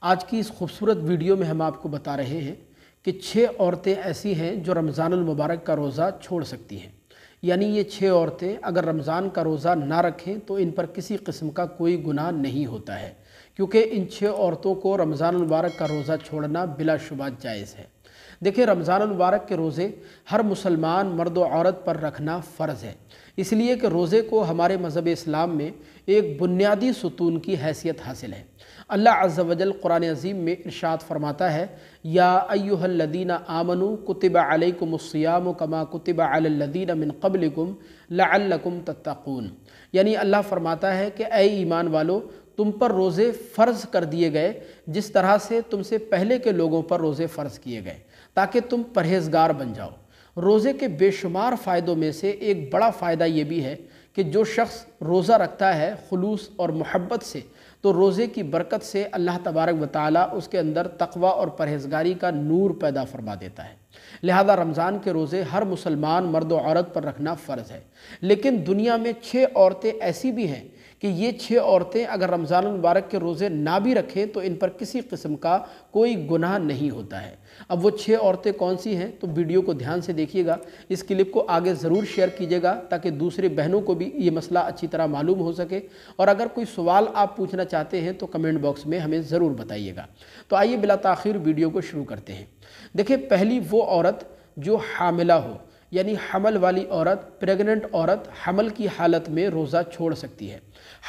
آج کی اس خوبصورت ویڈیو میں ہم آپ کو بتا رہے ہیں کہ 6 عورتیں ایسی ہیں جو رمضان المبارک کا روزہ چھوڑ سکتی ہیں۔ یعنی یہ 6 عورتیں اگر رمضان کا روزہ نہ رکھیں تو ان پر کسی قسم کا کوئی گناہ نہیں ہوتا ہے، کیونکہ ان 6 عورتوں کو رمضان المبارک کا روزہ چھوڑنا بلا شبہ جائز ہے۔ دیکھیں، رمضان المبارک کے روزے ہر مسلمان مرد و عورت پر رکھنا فرض ہے، اس لیے کہ روزے کو ہمارے مذہب اسلام میں ایک بنیادی ستون کی حیثیت حاصل ہے۔ اللہ عز و جل قرآن عظیم میں ارشاد فرماتا ہے، یا ایھا الذین آمنوا کتب علیکم الصیام کما کتب علی الذین من قبلکم لعلکم تتقون۔ یعنی اللہ فرماتا ہے کہ اے ایمان والو، تم پر روزے فرض کر دیے گئے جس طرح سے تم سے پہلے کے لوگوں پر روزے فرض کیے گئے، تاکہ تم پرہیزگار بن جاؤ۔ روزے کے بے شمار فائدوں میں سے ایک بڑا فائدہ یہ بھی ہے کہ جو شخص روزہ رکھتا ہے خلوص اور محبت سے، تو روزے کی برکت سے اللہ تبارک و تعالیٰ اس کے اندر تقوی اور پرہیزگاری کا نور پیدا فرما دیتا ہے۔ لہذا رمضان کے روزے ہر مسلمان مرد و عورت پر رکھنا فرض ہے۔ لیکن دنیا میں 6 عورتیں ایسی بھی ہیں کہ یہ 6 عورتیں اگر رمضان المبارک کے روزے نہ بھی رکھیں تو ان پر کسی قسم کا کوئی گناہ نہیں ہوتا ہے۔ اب وہ 6 عورتیں کون سی ہیں تو ویڈیو کو دھیان سے دیکھیے گا، اس کلپ کو آگے ضرور شیئر کیجیے گا تاکہ دوسرے بہنوں کو بھی یہ مسئلہ اچھی طرح معلوم ہو سکے، اور اگر کوئی سوال آپ پوچھنا چاہتے ہیں تو کمنٹ باکس میں ہمیں ضرور بتائیے گا۔ تو آئیے بلا تاخیر ویڈیو کو شروع کرتے ہیں۔ دیکھیں، پہلی وہ عورت جو حاملہ ہو، یعنی حمل والی عورت، پریگننٹ عورت حمل کی حالت میں روزہ چھوڑ سکتی ہے۔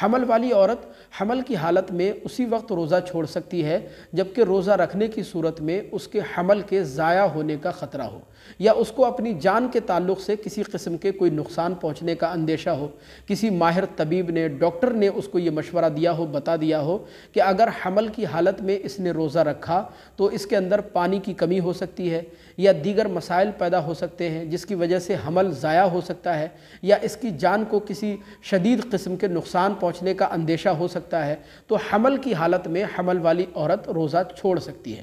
حمل والی عورت حمل کی حالت میں اسی وقت روزہ چھوڑ سکتی ہے جبکہ روزہ رکھنے کی صورت میں اس کے حمل کے ضائع ہونے کا خطرہ ہو، یا اس کو اپنی جان کے تعلق سے کسی قسم کے کوئی نقصان پہنچنے کا اندیشہ ہو۔ کسی ماہر طبیب نے، ڈاکٹر نے اس کو یہ مشورہ دیا ہو، بتا دیا ہو کہ اگر حمل کی حالت میں اس نے روزہ رکھا تو اس کے اندر پانی کی کمی ہو سکتی ہے، یا دیگر مسائل پیدا ہو سکتے ہیں جس کی وجہ سے حمل ضائع ہو سکتا ہے، یا اس کی جان کو کسی شدید قسم کے نقصان پہنچنے کا اندیشہ ہو سکتا ہے، تو حمل کی حالت میں حمل والی عورت روزہ چھوڑ سکتی ہے۔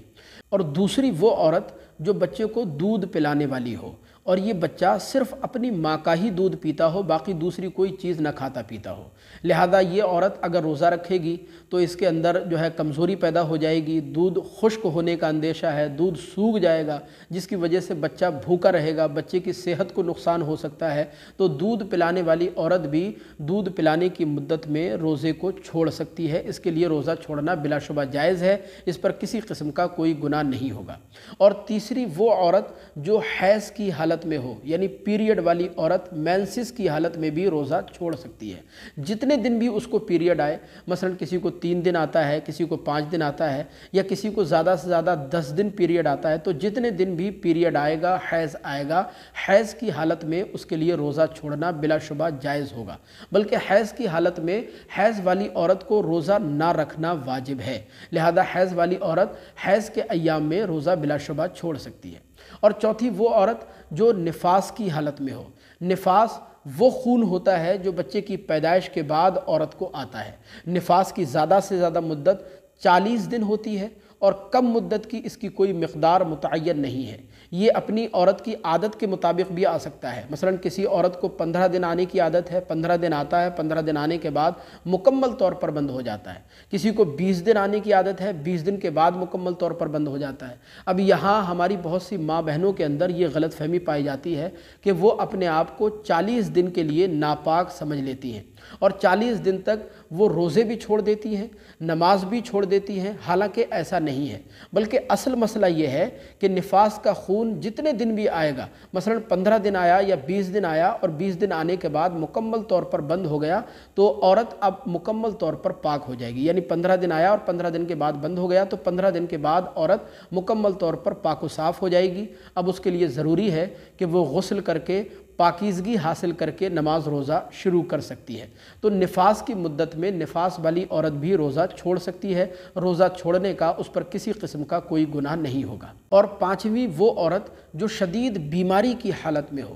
اور دوسری وہ عورت جو بچے کو دودھ پلانے والی ہو، اور یہ بچہ صرف اپنی ماں کا ہی دودھ پیتا ہو، باقی دوسری کوئی چیز نہ کھاتا پیتا ہو، لہذا یہ عورت اگر روزہ رکھے گی تو اس کے اندر کمزوری پیدا ہو جائے گی، دودھ خشک ہونے کا اندیشہ ہے، دودھ سوکھ جائے گا جس کی وجہ سے بچہ بھوکا رہے گا، بچے کی صحت کو نقصان ہو سکتا ہے۔ تو دودھ پلانے والی عورت بھی دودھ پلانے کی مدت میں روزے کو چھوڑ سکتی ہے، اس کے لیے روزہ چھوڑنا بلا شبہ جائز ہے، اس پر کسی قسم کا کوئی گناہ نہیں ہوگا۔ اور تیسری وہ عورت جو حیض کی حالت میں ہو، یعنی پیریڈ والی عورت مینسس کی حالت میں بھی روزہ چھوڑ سکتی ہے۔ جتنے دن بھی اس کو پیریڈ آئے، مثلا کسی کو 3 دن آتا ہے، کسی کو 5 دن آتا ہے، یا کسی کو زیادہ سے زیادہ 10 دن پیریڈ آتا ہے، تو جتنے دن بھی پیریڈ آئے گا، حیض آئے گا، حیض کی حالت میں اس کے لیے روزہ چھوڑنا بلا شبہ جائز ہوگا، بلکہ حیض کی حالت میں حیض والی عورت کو روزہ نہ رکھنا واجب ہے، لہذا حیض والی عورت حیض کے ایام میں روزہ بلا شبہ چھوڑ سکتی ہے۔ اور چوتھی وہ عورت جو نفاس کی حالت میں ہو۔ نفاس وہ خون ہوتا ہے جو بچے کی پیدائش کے بعد عورت کو آتا ہے۔ نفاس کی زیادہ سے زیادہ مدت 40 دن ہوتی ہے، اور کم مدت کی اس کی کوئی مقدار متعین نہیں ہے۔ یہ اپنی عورت کی عادت کے مطابق بھی آ سکتا ہے۔ مثلا کسی عورت کو 15 دن آنے کی عادت ہے، 15 دن آتا ہے، 15 دن آنے کے بعد مکمل طور پر بند ہو جاتا ہے۔ کسی کو 20 دن آنے کی عادت ہے، 20 دن کے بعد مکمل طور پر بند ہو جاتا ہے۔ اب یہاں ہماری بہت سی ماں بہنوں کے اندر یہ غلط فہمی پائی جاتی ہے کہ وہ اپنے آپ کو 40 دن کے لیے ناپاک سمجھ لیتی ہیں، اور 40 دن تک وہ روزے بھی چھوڑ دیتی ہیں، نماز بھی چھوڑ دیتی ہیں، حالانکہ ایسا نہیں ہے، بلکہ اصل مسئلہ یہ ہے کہ نفاس کا خون جتنے دن بھی آئے گا، مثلا 15 دن آیا یا 20 دن آیا، اور 20 دن آنے کے بعد مکمل طور پر بند ہو گیا، تو عورت اب مکمل طور پر پاک ہو جائے گی۔ یعنی 15 دن آیا اور 15 دن کے بعد بند ہو گیا، تو 15 دن کے بعد عورت مکمل طور پر پاک و صاف ہو جائے گی۔ اب اس کے لیے ضروری ہے کہ وہ غسل کر کے پاکیزگی حاصل کر کے نماز روزہ شروع کر سکتی ہے۔ تو نفاس کی مدت میں نفاس والی عورت بھی روزہ چھوڑ سکتی ہے، روزہ چھوڑنے کا اس پر کسی قسم کا کوئی گناہ نہیں ہوگا۔ اور 5ویں وہ عورت جو شدید بیماری کی حالت میں ہو،